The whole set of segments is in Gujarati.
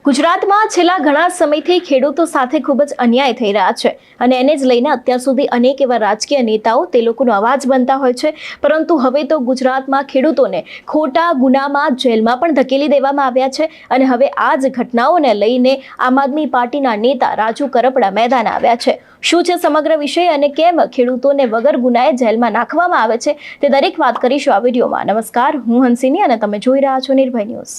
ગુજરાતમાં છેલ્લા ઘણા સમયથી ખેડૂતો સાથે ખૂબ જ અન્યાય થઈ રહ્યા છે અને એને જ લઈને અત્યાર સુધી અનેક એવા રાજકીય નેતાઓ તે લોકોનો અવાજ બનતા હોય છે, પરંતુ હવે તો ગુજરાતમાં ખેડૂતોને ખોટા ગુનામાં જેલમાં પણ ધકેલી દેવામાં આવ્યા છે અને હવે આ જ ઘટનાઓને લઈને આમ આદમી પાર્ટીના નેતા રાજુ કરપડા મેદાન આવ્યા છે। શું છે સમગ્ર વિષય અને કેમ ખેડૂતોને વગર ગુનાએ જેલમાં નાખવામાં આવે છે તે દરેક વાત કરીશું આ વિડીયોમાં। નમસ્કાર, હું હંસિની અને તમે જોઈ રહ્યા છો નિર્ભય ન્યૂઝ।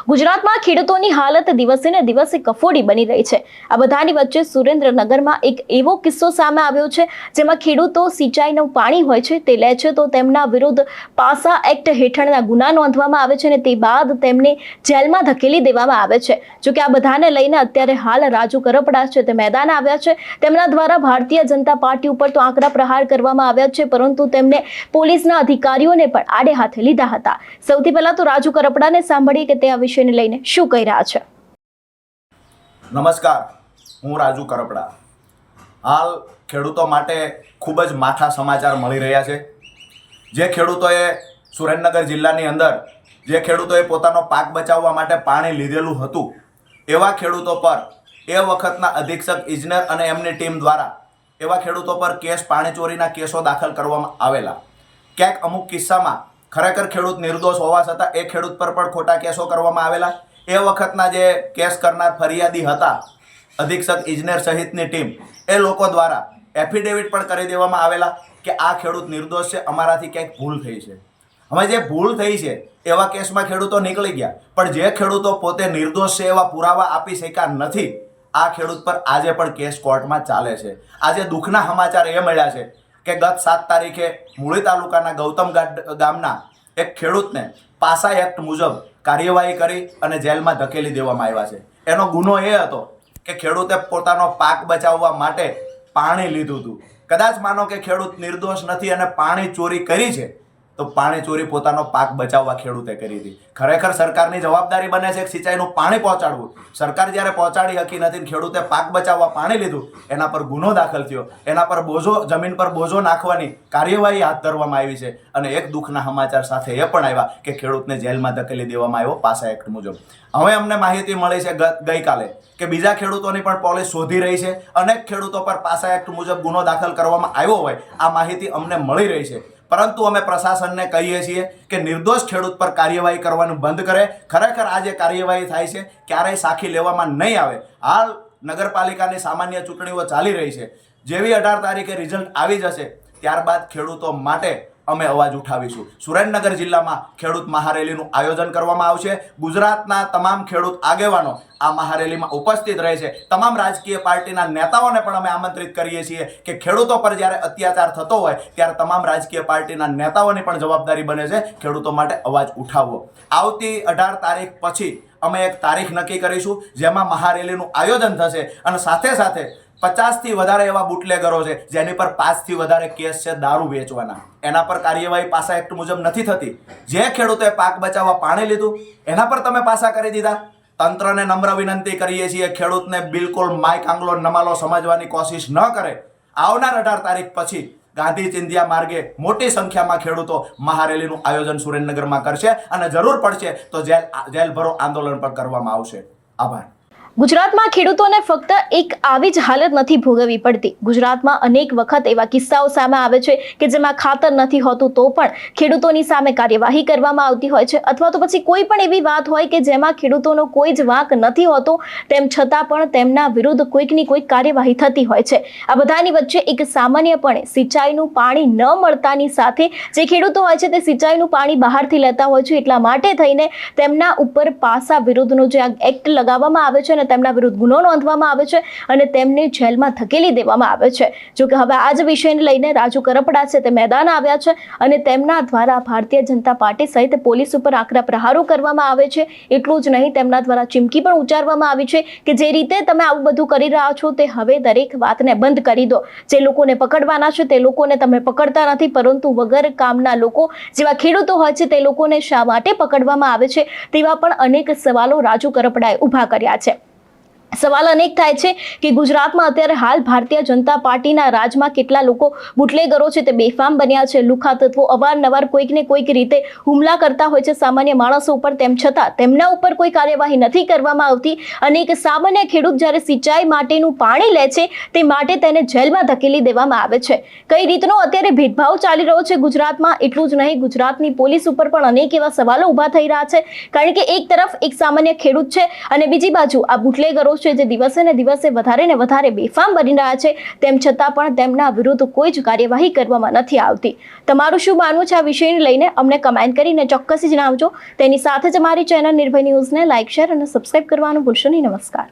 ગુજરાતમાં ખેડૂતોની હાલત દિવસે ને દિવસે કફોડી બની રહી છે। આ બધાની વચ્ચે સુરેન્દ્રનગરમાં એક એવો કિસ્સો સામે આવ્યો છે જેમાં ખેડૂતો સિંચાઈનું પાણી હોય છે તે લે છે તો તેમના વિરુદ્ધ પાસા એક્ટ હેઠળના ગુના નોંધવામાં આવે છે અને તે બાદ તેમને જેલમાં ધકેલી દેવામાં આવે છે। જોકે આ બધાને લઈને અત્યારે હાલ રાજુ કરપડા છે તે મેદાન આવ્યા છે। તેમના દ્વારા ભારતીય જનતા પાર્ટી ઉપર તો આકરા પ્રહાર કરવામાં આવ્યા છે, પરંતુ તેમને પોલીસના અધિકારીઓને પણ આડે હાથે લીધા હતા। સૌથી પહેલા તો રાજુ કરપડાને સાંભળીએ કે તે આ વિષયને લઈને શું કહી રહ્યા છે। નમસ્કાર, હું રાજુ કરપડા। હાલ ખેડૂતો માટે ખૂબ જ માઠા સમાચાર મળી રહ્યા છે। જે ખેડૂતોએ સુરેન્દ્રનગર જિલ્લાની અંદર જે ખેડૂતોએ પોતાનો પાક બચાવવા માટે પાણી લીધેલું હતું એવા ખેડૂતો પર એ વખતના અધિક્ષક ઇજનેર અને એમની ટીમ દ્વારા એવા ખેડૂતો પર પાણી ચોરીના કેસો દાખલ કરવામાં આવેલા। ક્યાંક અમુક કિસ્સામાં ખરેખર ખેડૂત નિર્દોષ હોવા છતાં એ ખેડૂત પર પણ ખોટા કેસો કરવામાં આવેલા। એ વખતના જે કેસ કરનાર ફરિયાદી હતા અધિક્ષક ઇજનેર સહિતની ટીમ એ લોકો દ્વારા એફિડેવિટ પણ કરી દેવામાં આવેલા કે આ ખેડૂત નિર્દોષ છે, અમારાથી ક્યાંક ભૂલ થઈ છે। હવે જે ભૂલ થઈ છે એવા કેસમાં ખેડૂતો નીકળી ગયા, પણ જે ખેડૂતો પોતે નિર્દોષ છે એવા પુરાવા આપી શક્યા નથી, આ ખેડૂત પર આજે પણ કેસ કોર્ટમાં ચાલે છે। આજે દુઃખના સમાચાર એ મળ્યા છે કે ગત 7 તારીખે મૂળી તાલુકાના ગૌતમ ગામના એક ખેડૂતને પાસા એક્ટ મુજબ કાર્યવાહી કરી અને જેલમાં ધકેલી દેવામાં આવ્યા છે। એનો ગુનો એ હતો કે ખેડૂતે પોતાનો પાક બચાવવા માટે પાણી લીધું હતું। કદાચ માનો કે ખેડૂત નિર્દોષ નથી અને પાણી ચોરી કરી છે, તો પાણી ચોરી પોતાનો પાક બચાવવા ખેડૂતે કરી હતી। ખરેખર સરકારની જવાબદારી બને છે સિંચાઈનું પાણી પહોંચાડવું। સરકાર જ્યારે પહોંચાડી શકી નથી, ખેડૂતે પાક બચાવવા પાણી લીધું, એના પર ગુનો દાખલ થયો, એના પર બોજો, જમીન પર બોજો નાખવાની કાર્યવાહી હાથ ધરવામાં આવી છે અને એક દુઃખના સમાચાર સાથે એ પણ આવ્યા કે ખેડૂતને જેલમાં ધકેલી દેવામાં આવ્યો પાસા એક્ટ મુજબ। હવે અમને માહિતી મળી છે ગઈકાલે કે બીજા ખેડૂતોની પણ પોલીસ શોધી રહી છે। અનેક ખેડૂતો પર પાસા એક્ટ મુજબ ગુનો દાખલ કરવામાં આવ્યો હોય આ માહિતી અમને મળી રહી છે, પરંતુ અમે પ્રશાસનને કહીએ છીએ કે નિર્દોષ ખેડૂત પર કાર્યવાહી કરવાનું બંધ કરે। ખરેખર આ જે કાર્યવાહી થાય છે ક્યારેય સાખી લેવામાં નહીં આવે। હાલ નગરપાલિકાની સામાન્ય ચૂંટણીઓ ચાલી રહી છે, જેવી 18 તારીખે રિઝલ્ટ આવી જશે ત્યારબાદ ખેડૂતો માટે અમે અવાજ ઉઠાવીશું। સુરેન્દ્રનગર જિલ્લામાં ખેડૂત મહારેલીનું આયોજન કરવામાં આવશે। ગુજરાતના તમામ ખેડૂત આગેવાનો આ મહારેલીમાં ઉપસ્થિત રહે છે। તમામ રાજકીય પાર્ટીના નેતાઓને પણ અમે આમંત્રિત કરીએ છીએ કે ખેડૂતો પર જ્યારે અત્યાચાર થતો હોય ત્યારે તમામ રાજકીય પાર્ટીના નેતાઓની પણ જવાબદારી બને છે ખેડૂતો માટે અવાજ ઉઠાવવો। આવતી 18 તારીખ પછી અમે એક તારીખ નક્કી કરીશું જેમાં મહારેલીનું આયોજન થશે અને સાથે સાથે 50 થી વધારે એવા બુટલેગરો છે જેની પર 5 થી વધારે કેસ છે દારૂ વેચવાના, એના પર કાર્યવાહી પાસા એક્ટ મુજબ નથી થતી। જે ખેડૂતે પાક બચાવવા પાણી લીધું એના પર તમે પાસા કરી દીધા। તંત્રને નમ્ર વિનંતી કરીએ છીએ ખેડૂતને બિલકુલ માય કાંગલો નમાલો સમજવાની કોશિશ ન કરે। આવનાર 18 તારીખ પછી ગાંધી ચિંધ્યા માર્ગે મોટી સંખ્યામાં ખેડૂતો મહારેલીનું આયોજન સુરેન્દ્રનગરમાં કરશે અને જરૂર પડશે તો જેલભરો આંદોલન પણ કરવામાં આવશે। આભાર। ગુજરાતમાં ખેડૂતોને ફક્ત એક આવી જ હાલત નથી ભોગવવી પડતી। ગુજરાતમાં અનેક વખત એવા કિસ્સાઓ સામે આવે છે કે જેમાં ખાતર નથી હોતું તો પણ ખેડૂતોની સામે કાર્યવાહી કરવામાં આવતી હોય છે, અથવા તો પછી કોઈ પણ એવી વાત હોય કે જેમાં ખેડૂતોનો કોઈ જ વાંક નથી હોતો, તેમ છતાં પણ તેમના વિરુદ્ધ કોઈકની કોઈક કાર્યવાહી થતી હોય છે। આ બધાની વચ્ચે એક સામાન્યપણે સિંચાઈનું પાણી ન મળતાની સાથે જે ખેડૂતો હોય છે તે સિંચાઈનું પાણી બહારથી લેતા હોય છે, એટલા માટે થઈને તેમના ઉપર પાસા વિરુદ્ધનો જે એક્ટ લગાવવામાં આવે છે તેમના વિરુદ્ધ ગુનો નોંધવામાં આવે છે અને તેમને જેલમાં ધકેલી દેવામાં આવે છે। જો કે હવે આ જ વિષયને લઈને રાજુ કરપડા છે તે મેદાન આવ્યા છે અને તેમના દ્વારા ભારતીય જનતા પાર્ટી સહિત પોલીસ ઉપર આકરા પ્રહારો કરવામાં આવે છે। એટલું જ નહીં, તેમના દ્વારા ચીમકી પણ ઉચ્ચારવામાં આવી છે કે જે રીતે તમે આવું બધું કરી રહ્યા છો તે હવે દરેક વાતને બંધ કરી દો। જે લોકોને પકડવાના છે તે લોકોને તમે પકડતા નથી, પરંતુ વગર કામના લોકો જેવા ખેડૂતો હોય છે તે લોકોને શા માટે પકડવામાં આવે છે તેવા પણ અનેક સવાલો રાજુ કરપડાએ ઊભા કર્યા છે। સવાલ અનેક થાય છે કે ગુજરાતમાં અત્યારે હાલ ભારતીય જનતા પાર્ટીના રાજમાં કેટલા લોકો બુટલેગરો છે તે બેફામ બન્યા છે. લુખ્ખા તત્વો અવારનવાર કોઈકને કોઈક રીતે હુમલા કરતા હોય છે સામાન્ય માણસો ઉપર, તેમ છતાં તેમના ઉપર કોઈ કાર્યવાહી નથી કરવામાં આવતી. અને એક સામાન્ય ખેડૂત જ્યારે સિંચાઈ માટેનું પાણી લે છે તે માટે તેને જેલમાં ધકેલી દેવામાં આવે છે. કઈ રીતનો અત્યારે ભેદભાવ ચાલી રહ્યો છે ગુજરાતમાં. એટલું જ નહીં, ગુજરાતની પોલીસ ઉપર પણ અનેક એવા સવાલો ઊભા થઈ રહ્યા છે. કારણ કે એક તરફ એક સામાન્ય ખેડૂત છે અને બીજી બાજુ આ બુટલેગરો છે જે દિવસે ને દિવસે વધારે ને વધારે બેફામ બની રહ્યા છે, તેમ છતાં પણ તેમના વિરુદ્ધ કોઈ જ કાર્યવાહી કરવામાં નથી આવતી. તમારું શું માનવું છે આ વિષયને લઈને અમને કમેન્ટ કરીને ચોક્કસ જણાવજો. તેની સાથે જ અમારી ચેનલ નિર્ભય ન્યૂઝને લાઇક, શેર અને સબસ્ક્રાઇબ કરવાનું ભૂલશો નહીં. નમસ્કાર.